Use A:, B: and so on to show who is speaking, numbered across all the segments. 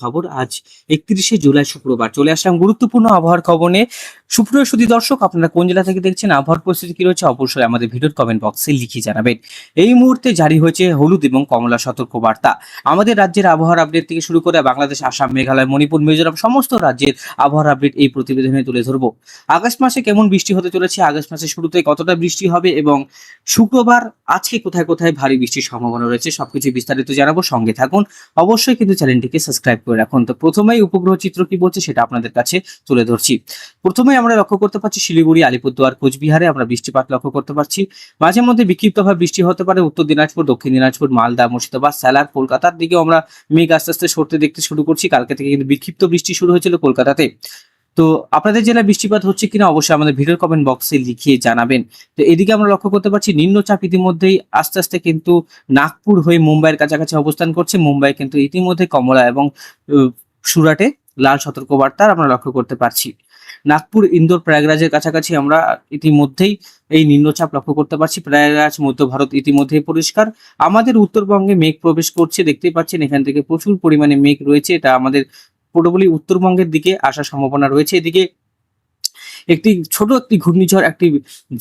A: খবর আজ 31শে জুলাই শুক্রবার চলে আসলাম গুরুত্বপূর্ণ আবহাওয়ার খবর নিয়ে। সুপ্রিয় সুধী দর্শক, আপনারা কোন জেলা থেকে দেখছেন, আবহাওয়ার পরিস্থিতি কি রয়েছে অবশ্যই আমাদের ভিডিওর কমেন্ট বক্সে লিখে জানাবেন। এই মুহূর্তে জারি হয়েছে হলুদ এবং কমলা সতর্ক বার্তা। আমাদের রাজ্যের আবহাওয়ার আপডেট থেকে শুরু করে বাংলাদেশ, আসাম, মেঘালয়, মণিপুর, মিজোরাম সমস্ত রাজ্যের আবহাওয়ার আপডেট এই প্রতিবেদনে তুলে ধরবো। আগস্ট মাসে কেমন বৃষ্টি হতে চলেছে, আগস্ট মাসের শুরুতে কতটা বৃষ্টি হবে এবং শুক্রবার আজকে কোথায় কোথায় ভারী বৃষ্টির সম্ভাবনা রয়েছে সবকিছু বিস্তারিত জানাবো, সঙ্গে থাকুন। অবশ্যই কিন্তু চ্যানেলটিকে সাবস্ক্রাইব করে রাখুন। তো প্রথমেই উপগ্রহ চিত্র কি বলছে সেটা আপনাদের কাছে তুলে ধরছি। প্রথমেই আমরা লক্ষ্য করতে পারছি শিলিগুড়ি, আলিপুরদুয়ার, কোচবিহারে আমরা বৃষ্টিপাত লক্ষ্য করতে পারছি। মাঝে মধ্যে বিক্ষিপ্তভাবে বৃষ্টি হতে পারে উত্তর দিনাজপুর, দক্ষিণ দিনাজপুর, মালদা, মুর্শিদাবাদ, সালার, কলকাতার দিকেও আমরা মেঘ আস্তে আস্তে সরতে দেখতে শুরু করছি। কালকে থেকে কিন্তু বিক্ষিপ্ত বৃষ্টি শুরু হয়েছিল কলকাতাতে। তো আপনাদের জেলায় বৃষ্টিপাত হচ্ছে কিনা অবশ্যই আমাদের ভিডিওর কমেন্ট বক্সে লিখিয়ে জানাবেন। তো এদিকে আমরা লক্ষ্য করতে পারছি নিম্নচাপ ইতিমধ্যেই আস্তে আস্তে কিন্তু নাগপুর হয়ে মুম্বাইয়ের কাছাকাছি অবস্থান করছে। মুম্বাই কিন্তু ইতিমধ্যে কমলা এবং সুরাটে লাল সতর্কবার্তা আমরা লক্ষ্য করতে পারছি। নাগপুর, ইন্দোর, প্রয়াগরাজের কাছাকাছি আমরা ইতিমধ্যেই এই নিম্নচাপ লক্ষ্য করতে পারছি। প্রয়াগরাজ, মধ্য ভারত ইতিমধ্যেই পরিষ্কার। আমাদের উত্তরবঙ্গে মেঘ প্রবেশ করছে, দেখতেই পাচ্ছেন এখান থেকে প্রচুর পরিমাণে মেঘ রয়েছে। এটা আমাদের পুরোপুরি উত্তরবঙ্গের দিকে আসার সম্ভাবনা রয়েছে। এদিকে একটি ঘূর্ণিঝড় একটি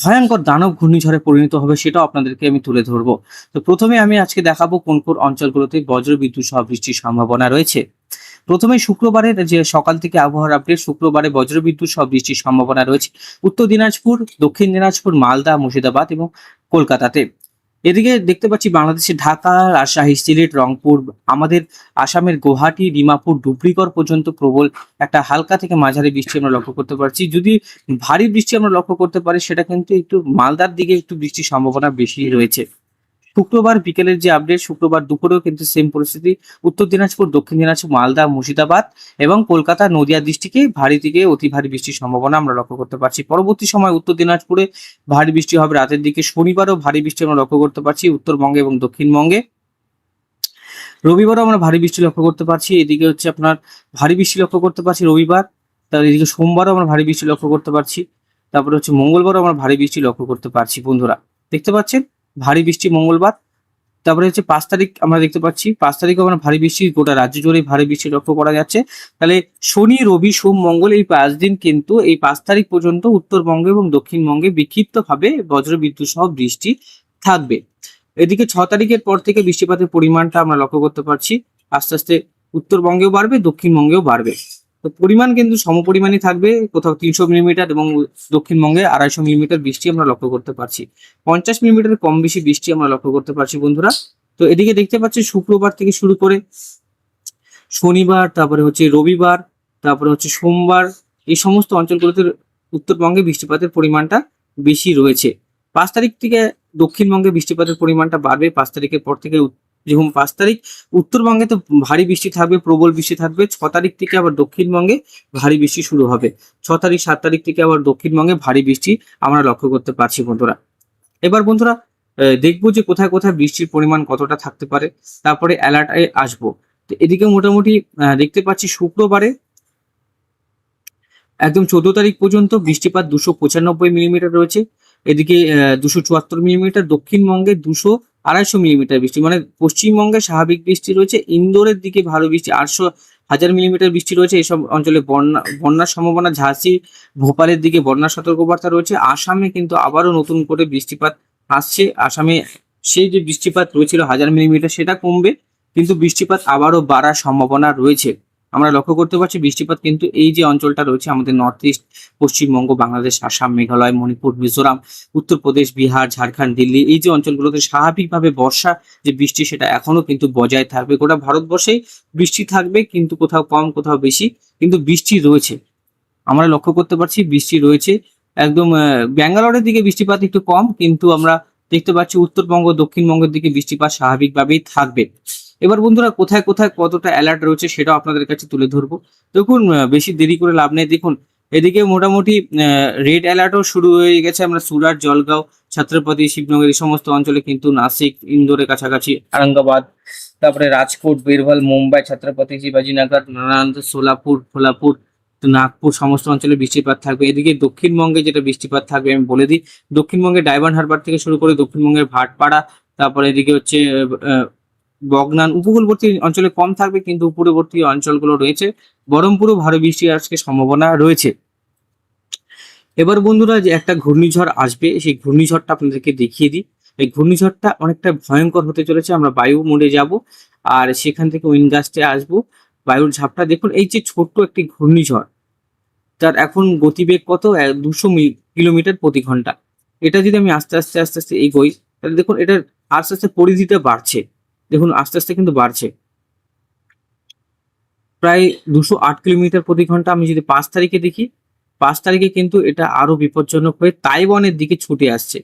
A: ভয়ঙ্কর দানব ঘূর্ণিঝড়ে পরিণত হবে, সেটাও আপনাদেরকে আমি তুলে ধরবো। তো প্রথমে আমি আজকে দেখাবো কোন কোন অঞ্চলগুলোতে বজ্র বিদ্যুৎ সহ বৃষ্টির সম্ভাবনা রয়েছে। প্রথমে শুক্রবারের যে সকাল থেকে আবহাওয়ার আপডেট, শুক্রবারে বজ্রবিদ্যুৎ সহ বৃষ্টির সম্ভাবনা রয়েছে উত্তর দিনাজপুর, দক্ষিণ দিনাজপুর, মালদা, মুর্শিদাবাদ এবং কলকাতাতে। এদিকে দেখতে পাচ্ছি বাংলাদেশের ঢাকা, রাজশাহী, সিলেট, রংপুর, আমাদের আসামের গুয়াহাটি, ডিমাপুর, ডুবরিগড় পর্যন্ত প্রবল একটা হালকা থেকে মাঝারি বৃষ্টি আমরা লক্ষ্য করতে পারছি। যদি ভারী বৃষ্টি আমরা লক্ষ্য করতে পারি সেটা কিন্তু একটু মালদার দিকে একটু বৃষ্টির সম্ভাবনা বেশি রয়েছে। শুক্রবার বিকেলের যে আপডেট, শুক্রবার দুপুরেও কিন্তু সেম পরিস্থিতি। উত্তর দিনাজপুর, দক্ষিণ দিনাজপুর, মালদা, মুর্শিদাবাদ এবং কলকাতা, নদিয়া ডিস্ট্রিক্টে ভারী থেকে অতি ভারী বৃষ্টির সম্ভাবনা আমরা লক্ষ্য করতে পারছি। পরবর্তী সময় উত্তর দিনাজপুরে ভারী বৃষ্টি হবে রাতের দিকে। শনিবারও ভারী বৃষ্টি আমরা লক্ষ্য করতে পারছি উত্তরবঙ্গে এবং দক্ষিণবঙ্গে। রবিবারও আমরা ভারী বৃষ্টি লক্ষ্য করতে পারছি। এদিকে হচ্ছে আপনার ভারী বৃষ্টি লক্ষ্য করতে পারছি রবিবার। তার এদিকে সোমবারও আমরা ভারী বৃষ্টি লক্ষ্য করতে পারছি। তারপরে হচ্ছে মঙ্গলবারও আমরা ভারী বৃষ্টি লক্ষ্য করতে পারছি। বন্ধুরা দেখতে পাচ্ছেন ভারী বৃষ্টি মঙ্গলবার। তারপরে হচ্ছে 5 তারিখ আমরা দেখতে পাচ্ছি, 5 তারিখও আমরা ভারী বৃষ্টি, গোটা রাজ্য জুড়ে ভারী বৃষ্টি লক্ষ্য করা যাচ্ছে। তাহলে শনি, রবি, সোম, মঙ্গল এই 5 দিন কিন্তু এই 5 তারিখ পর্যন্ত উত্তরবঙ্গে এবং দক্ষিণবঙ্গে বিক্ষিপ্তভাবে বজ্রবিদ্যুৎ সহ বৃষ্টি থাকবে। এদিকে 6 তারিখের পর থেকে বৃষ্টিপাতের পরিমাণটা আমরা লক্ষ্য করতে পারছি আস্তে আস্তে উত্তরবঙ্গেও বাড়বে, দক্ষিণবঙ্গেও বাড়বে। তো পরিমাণ কিন্তু সমপরিমাণই থাকবে, কোথাও 300 মিলিমিটার এবং দক্ষিণবঙ্গে 250 মিলিমিটার বৃষ্টি আমরা লক্ষ্য করতে পারছি। 50 মিলিমিটার কম বেশি বৃষ্টি আমরা লক্ষ্য করতে পারছি বন্ধুরা। তো এদিকে দেখতে পাচ্ছি শুক্রবার থেকে শুরু করে শনিবার, তারপরে হচ্ছে রবিবার, তারপরে হচ্ছে সোমবার, এই সমস্ত অঞ্চলগুলোতে উত্তরবঙ্গে বৃষ্টিপাতের পরিমাণটা বেশি রয়েছে। 5 তারিখ থেকে দক্ষিণবঙ্গে বৃষ্টিপাতের পরিমাণটা বাড়বে। 5 তারিখের পর থেকে যেরকম 5 তারিখ উত্তরবঙ্গে তো ভারী বৃষ্টি থাকবে, প্রবল বৃষ্টি থাকবে। 6 তারিখ থেকে আবার দক্ষিণবঙ্গে ভারী বৃষ্টি শুরু হবে। 6 তারিখ 7 তারিখ থেকে আবার দক্ষিণবঙ্গে ভারী বৃষ্টি আমরা লক্ষ্য করতে পারছি বন্ধুরা। এবার বন্ধুরা দেখবো যে কোথায় কোথায় বৃষ্টির পরিমাণ কতটা থাকতে পারে, তারপরে অ্যালার্টে আসবো। তো এদিকে মোটামুটি দেখতে পাচ্ছি শুক্রবারে একদম 14 তারিখ পর্যন্ত বৃষ্টিপাত 295 মিলিমিটার রয়েছে। এদিকে 274 মিলিমিটার, দক্ষিণবঙ্গে 200-250 মিলিমিটার বৃষ্টি, মানে পশ্চিমবঙ্গে স্বাভাবিক বৃষ্টি রয়েছে। ইন্দোরের দিকে ভালো বৃষ্টি 800 মিলিমিটার বৃষ্টি রয়েছে। এইসব অঞ্চলে বন্যার সম্ভাবনা। ঝাঁসি, ভোপালের দিকে বন্যার সতর্কবার্তা রয়েছে। আসামে কিন্তু আবারও নতুন করে বৃষ্টিপাত আসছে। আসামে সেই যে বৃষ্টিপাত রয়েছিল 1000 মিলিমিটার সেটা কমবে, কিন্তু বৃষ্টিপাত আবারও বাড়ার সম্ভাবনা রয়েছে। আমরা লক্ষ্য করতে পারছি বৃষ্টিপাত কিন্তু এই যে অঞ্চলটা রয়েছে আমাদের নর্থ ইস্ট, পশ্চিমবঙ্গ, বাংলাদেশ, আসাম, মেঘালয়, মণিপুর, মিজোরাম, উত্তরপ্রদেশ, বিহার, ঝাড়খণ্ড, দিল্লি, এই যে অঞ্চলগুলোতে স্বাভাবিকভাবে বর্ষা যে বৃষ্টি সেটা এখনো কিন্তু বজায় থাকবে। গোটা ভারতবর্ষেই বৃষ্টি থাকবে, কিন্তু কোথাও কম কোথাও বেশি, কিন্তু বৃষ্টি রয়েছে। আমরা লক্ষ্য করতে পারছি বৃষ্টি রয়েছে। একদম ব্যাঙ্গালোরের দিকে বৃষ্টিপাত একটু কম, কিন্তু আমরা দেখতে পাচ্ছি উত্তরবঙ্গ, দক্ষিণবঙ্গের দিকে বৃষ্টিপাত স্বাভাবিকভাবেই থাকবে। এবার বন্ধুরা কোথায় কোথায় কতটা অ্যালার্ট রয়েছে সেটাও আপনাদের কাছে তুলে ধরবো। দেখুন বেশি দেরি করে লাভ নেই। দেখুন এদিকে মোটামুটি রেড অ্যালার্টও শুরু হয়ে গেছে। আমরা সুরাট, জলগাঁও, ছত্রপতি শিবনগর এই সমস্ত অঞ্চলে, কিন্তু নাসিক, ইন্দোরের কাছাকাছি, আরাঙ্গাবাদ, তারপরে রাজকোট, বীরভল, মুম্বাই, ছত্রপতি শিবাজীনগর, নারায়ণ, সোলাপুর, ফোলাপুর, নাগপুর সমস্ত অঞ্চলে বৃষ্টিপাত থাকবে। এদিকে দক্ষিণবঙ্গে যেটা বৃষ্টিপাত থাকবে আমি বলে দিই, দক্ষিণবঙ্গে ডায়মন্ড হারবার থেকে শুরু করে দক্ষিণবঙ্গের ভাটপাড়া, তারপরে এদিকে হচ্ছে বগনান উপকূলবর্তী অঞ্চলে কম থাকবে, কিন্তু উপকূলবর্তী অঞ্চলগুলো রয়েছে বহরমপুরও ভারী বৃষ্টির আজকে সম্ভাবনা রয়েছে। এবার বন্ধুরা, যে একটা ঘূর্ণিঝড় আসবে, সেই ঘূর্ণিঝড়টা আপনাদেরকে দেখিয়ে দিই। এই ঘূর্ণিঝড়টা অনেকটা ভয়ঙ্কর হতে চলেছে। আমরা বায়ু মোডে যাব, আর সেখান থেকে উইন্ড গাস্টে আসবো। বায়ুর ঝাপটা দেখুন, এই যে ছোট্ট একটি ঘূর্ণিঝড়, তার এখন গতিবেগ কত, 200 কিলোমিটার প্রতি ঘন্টা। এটা যদি আমি আস্তে আস্তে আস্তে আস্তে এগোই, তাহলে দেখুন এটার আস্তে আস্তে পরিধিটা বাড়ছে। দেখুন আস্তে আস্তে কিন্তু বাড়ছে, প্রায় 208 কিলোমিটার প্রতি ঘন্টা। আমি যদি 5 তারিখে দেখি, 5 তারিখে কিন্তু এটা আরো বিপজ্জনক হয়ে তাইওয়ানের দিকে ছুটে আসছে।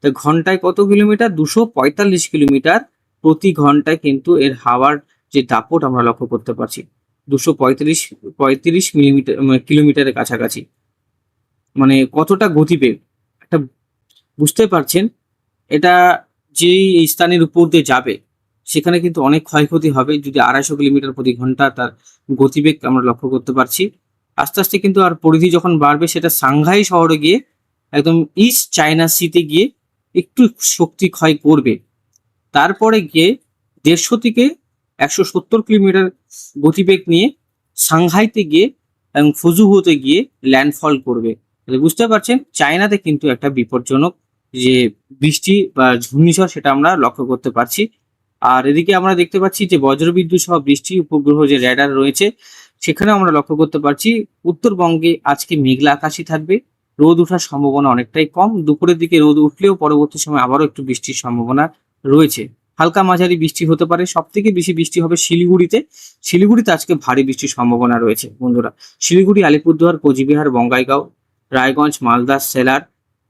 A: তো ঘন্টায় কত কিলোমিটার, 245 কিলোমিটার প্রতি ঘন্টায় কিন্তু এর হাওয়ার যে দাপট আমরা লক্ষ্য করতে পারছি, 235 মিলিমিটার কিলোমিটারের কাছাকাছি। মানে কতটা গতিবেগ একটা, বুঝতে পারছেন। এটা যেই স্থানের উপর দিয়ে যাবে, সেখানে কিন্তু অনেক ক্ষয়ক্ষতি হবে। যদি 250 কিলোমিটার প্রতি ঘন্টা তার গতিবেগ আমরা লক্ষ্য করতে পারছি, আস্তে আস্তে কিন্তু আর পরিধি যখন বাড়বে, সেটা সাংহাই শহরে গিয়ে একদম ইস্ট চায়না সিতে গিয়ে একটু শক্তি ক্ষয় করবে। তারপরে গিয়ে 150 থেকে 170 কিলোমিটার গতিবেগ নিয়ে সাংহাইতে গিয়ে এবং ফুজুহুতে গিয়ে ল্যান্ডফল করবে। তাহলে বুঝতে পারছেন, চায়নাতে কিন্তু একটা বিপজ্জনক যে বৃষ্টি বা ঘূর্ণিঝড়, সেটা আমরা লক্ষ্য করতে পারছি। আর এদিকে আমরা দেখতে পাচ্ছি যে বজ্রবিদ্যুৎ সহ বৃষ্টি, উপগ্রহ যে র্যাডার রয়েছে, সেখানেও আমরা লক্ষ্য করতে পারছি উত্তরবঙ্গে আজকে মেঘলা আকাশই থাকবে। রোদ ওঠার সম্ভাবনা অনেকটাই কম। দুপুরের দিকে রোদ উঠলেও পরবর্তী সময় আবারও একটু বৃষ্টির সম্ভাবনা রয়েছে। হালকা মাঝারি বৃষ্টি হতে পারে। সব থেকে বেশি বৃষ্টি হবে শিলিগুড়িতে। শিলিগুড়িতে আজকে ভারী বৃষ্টির সম্ভাবনা রয়েছে বন্ধুরা। শিলিগুড়ি, আলিপুরদুয়ার, কোচবিহার, বঙ্গাইগাঁও, রায়গঞ্জ, মালদা, সেলার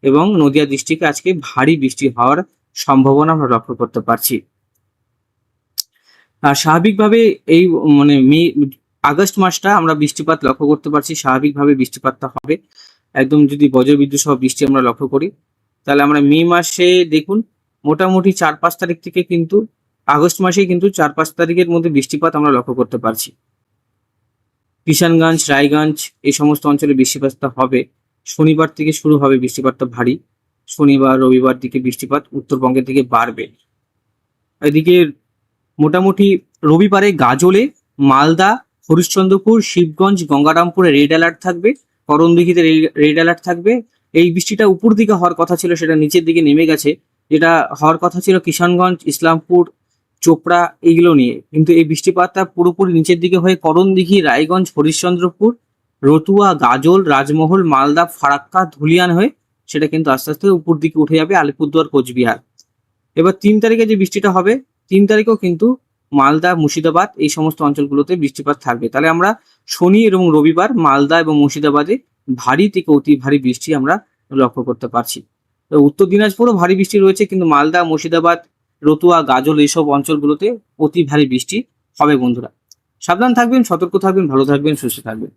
A: এবং নদিয়া ডিস্ট্রিক্টে আজকে ভারী বৃষ্টি হওয়ার সম্ভাবনা আমরা লক্ষ্য করতে পারছি। আর স্বাভাবিকভাবে এই মানে আগস্ট মাসটা আমরা বৃষ্টিপাত লক্ষ্য করতে পারছি। স্বাভাবিকভাবে বৃষ্টিপাতটা হবে একদম। যদি বজ্রবিদ্যুৎ সহ বৃষ্টি আমরা লক্ষ্য করি, তাহলে আমরা মে মাসে দেখুন মোটামুটি 4-5 তারিখ থেকে কিন্তু, আগস্ট মাসেই কিন্তু 4-5 তারিখের মধ্যে বৃষ্টিপাত আমরা লক্ষ্য করতে পারছি। কিষানগঞ্জ, রায়গঞ্জ এই সমস্ত অঞ্চলে বৃষ্টিপাতটা হবে। শনিবার থেকে শুরু হবে বৃষ্টিপাতটা ভারী। শনিবার রবিবার দিকে বৃষ্টিপাত উত্তরবঙ্গের দিকে বাড়বে। এদিকে মোটামুটি রবিবারে গাজলে, মালদা, হরিশ্চন্দ্রপুর, শিবগঞ্জ, গঙ্গারামপুরে রেড অ্যালার্ট থাকবে। করণদিঘিতে রেড অ্যালার্ট থাকবে। এই বৃষ্টিটা উপর দিকে হওয়ার কথা ছিল, সেটা নিচের দিকে নেমে গেছে। যেটা হওয়ার কথা ছিল কিষানগঞ্জ, ইসলামপুর, চোপড়া এইগুলো নিয়ে, কিন্তু এই বৃষ্টিপাতটা পুরোপুরি নিচের দিকে হয়ে করণদিঘি, রায়গঞ্জ, হরিশ্চন্দ্রপুর, রতুয়া, গাজল, রাজমহল, মালদা, ফারাক্কা, ধুলিয়ান হয়ে সেটা কিন্তু আস্তে আস্তে উপর দিকে উঠে যাবে আলিপুরদুয়ার, কোচবিহার। এবার 3 তারিখে যে বৃষ্টিটা হবে, 3 তারিখেও কিন্তু মালদা, মুর্শিদাবাদ এই সমস্ত অঞ্চলগুলোতে বৃষ্টিপাত থাকবে। তাহলে আমরা শনি এবং রবিবার মালদা এবং মুর্শিদাবাদে ভারী থেকে অতি ভারী বৃষ্টি আমরা লক্ষ্য করতে পারছি। তো উত্তর দিনাজপুরও ভারী বৃষ্টি রয়েছে, কিন্তু মালদা, মুর্শিদাবাদ, রতুয়া, গাজল এইসব অঞ্চলগুলোতে অতি ভারী বৃষ্টি হবে বন্ধুরা। সাবধান থাকবেন, সতর্ক থাকবেন, ভালো থাকবেন, সুস্থ থাকবেন।